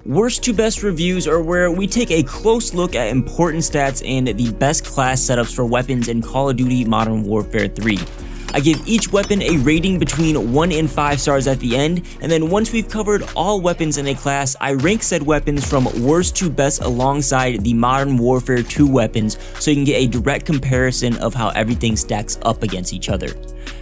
Worst to best reviews are where we take a close look at important stats and the best class setups for weapons in Call of Duty Modern Warfare 3. I give each weapon a rating between 1 and 5 stars at the end, and then once we've covered all weapons in a class, I rank said weapons from worst to best alongside the Modern Warfare 2 weapons so you can get a direct comparison of how everything stacks up against each other.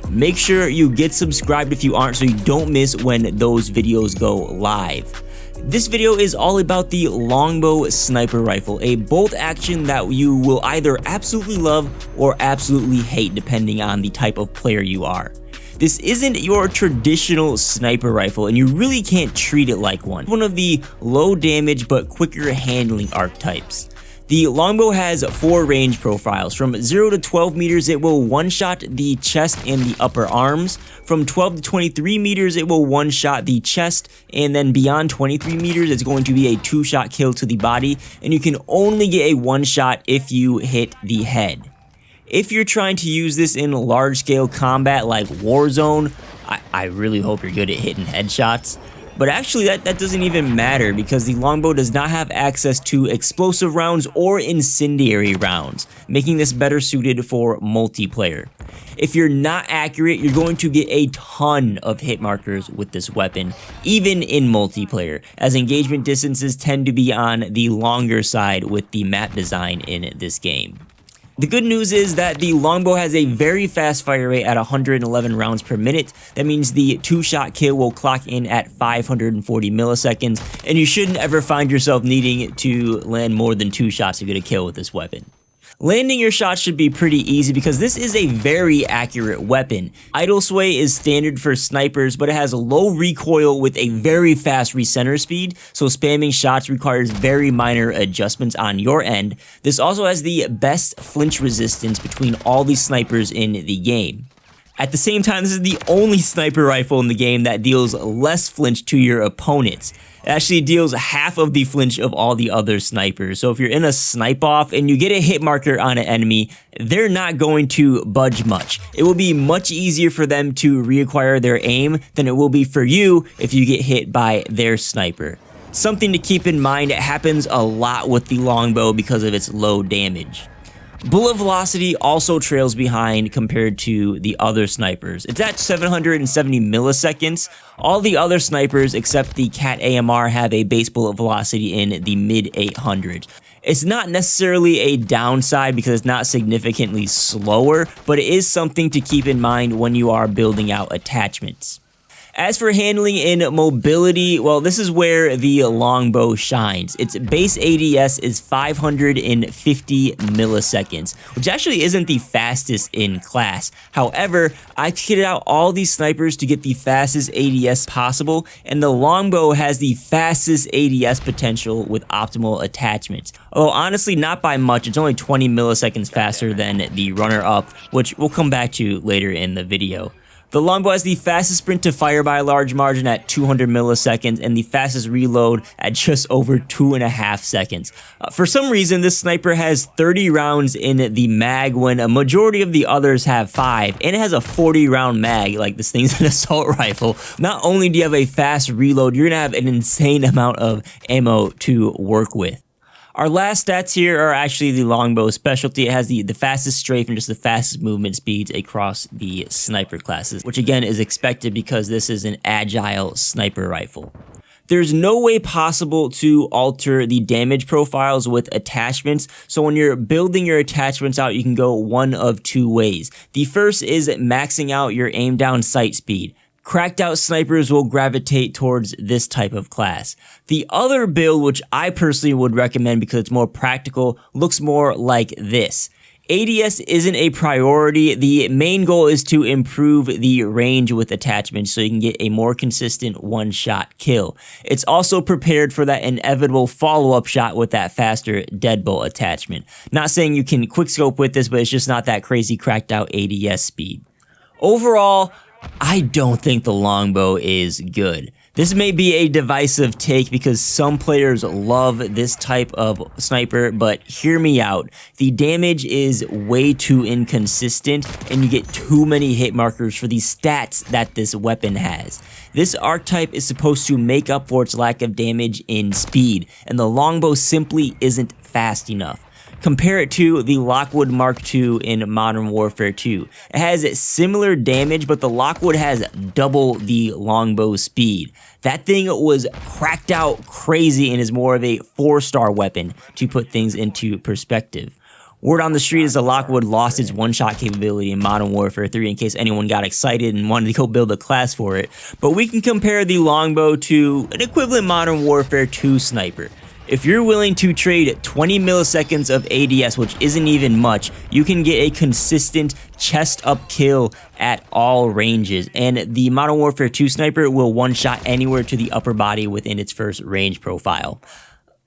Make sure you get subscribed if you aren't so you don't miss when those videos go live. This video is all about the Longbow sniper rifle, a bolt action that you will either absolutely love or absolutely hate depending on the type of player you are. This isn't your traditional sniper rifle and you really can't treat it like one. One of the low damage but quicker handling archetypes. The Longbow has 4 range profiles. From 0 to 12 meters, it will one-shot the chest and the upper arms. From 12 to 23 meters, it will one-shot the chest, and then beyond 23 meters, it's going to be a 2-shot kill to the body, and you can only get a 1-shot if you hit the head. If you're trying to use this in large-scale combat like Warzone, I really hope you're good at hitting headshots. But actually that doesn't even matter because the Longbow does not have access to explosive rounds or incendiary rounds, making this better suited for multiplayer. If you're not accurate, you're going to get a ton of hit markers with this weapon, even in multiplayer, as engagement distances tend to be on the longer side with the map design in this game. The good news is that the Longbow has a very fast fire rate at 111 rounds per minute. That means the 2-shot kill will clock in at 540 milliseconds, and you shouldn't ever find yourself needing to land more than 2 shots to get a kill with this weapon. Landing your shots should be pretty easy because this is a very accurate weapon. Idle sway is standard for snipers, but it has low recoil with a very fast recenter speed, so spamming shots requires very minor adjustments on your end. This also has the best flinch resistance between all the snipers in the game. At the same time, this is the only sniper rifle in the game that deals less flinch to your opponents. It actually deals half of the flinch of all the other snipers. So if you're in a snipe off and you get a hit marker on an enemy, they're not going to budge much. It will be much easier for them to reacquire their aim than it will be for you if you get hit by their sniper. Something to keep in mind, it happens a lot with the Longbow because of its low damage. Bullet velocity also trails behind compared to the other snipers. It's at 770 milliseconds. All the other snipers except the Cat AMR have a base bullet velocity in the mid 800s. It's not necessarily a downside because it's not significantly slower, but it is something to keep in mind when you are building out attachments. As for handling and mobility, well, this is where the Longbow shines. Its base ADS is 550 milliseconds, which actually isn't the fastest in class. However, I kitted out all these snipers to get the fastest ADS possible, and the Longbow has the fastest ADS potential with optimal attachments. Although honestly, not by much, it's only 20 milliseconds faster than the runner-up, which we'll come back to later in the video. The Longbow has the fastest sprint to fire by a large margin at 200 milliseconds and the fastest reload at just over 2.5 seconds. For some reason, this sniper has 30 rounds in the mag when a majority of the others have 5, and it has a 40-round mag, like this thing's an assault rifle. Not only do you have a fast reload, you're gonna have an insane amount of ammo to work with. Our last stats here are actually the Longbow's specialty. It has the fastest strafe and just the fastest movement speeds across the sniper classes, which again is expected because this is an agile sniper rifle. There's no way possible to alter the damage profiles with attachments, so when you're building your attachments out, you can go one of 2 ways. The first is maxing out your aim down sight speed. Cracked out snipers will gravitate towards this type of class. The other build, which I personally would recommend because it's more practical, looks more like this. ADS isn't a priority. The main goal is to improve the range with attachments so you can get a more consistent 1-shot kill. It's also prepared for that inevitable follow-up shot with that faster deadbolt attachment. Not saying you can quickscope with this, but it's just not that crazy cracked out ADS speed. Overall, I don't think the Longbow is good. This may be a divisive take because some players love this type of sniper, but hear me out. The damage is way too inconsistent and you get too many hit markers for the stats that this weapon has. This archetype is supposed to make up for its lack of damage in speed, and the longbow simply isn't fast enough. Compare it to the Lockwood Mark II in Modern Warfare 2. It has similar damage, but the Lockwood has double the longbow speed. That thing was cracked out crazy and is more of a 4-star weapon to put things into perspective. Word on the street is the Lockwood lost its one-shot capability in Modern Warfare 3 in case anyone got excited and wanted to go build a class for it, but we can compare the longbow to an equivalent Modern Warfare 2 sniper. If you're willing to trade 20 milliseconds of ADS, which isn't even much, you can get a consistent chest-up kill at all ranges, and the Modern Warfare 2 sniper will one-shot anywhere to the upper body within its first range profile.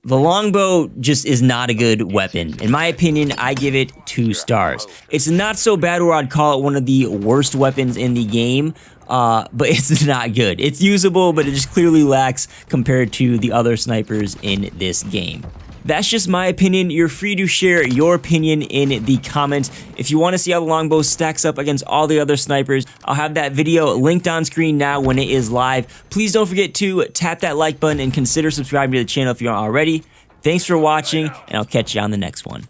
The longbow just is not a good weapon. In my opinion, I give it 2 stars. It's not so bad where I'd call it one of the worst weapons in the game, but it's not good. It's usable, but it just clearly lacks compared to the other snipers in this game. That's just my opinion. You're free to share your opinion in the comments. If you want to see how the longbow stacks up against all the other snipers, I'll have that video linked on screen now when it is live. Please don't forget to tap that like button and consider subscribing to the channel if you aren't already. Thanks for watching, and I'll catch you on the next one.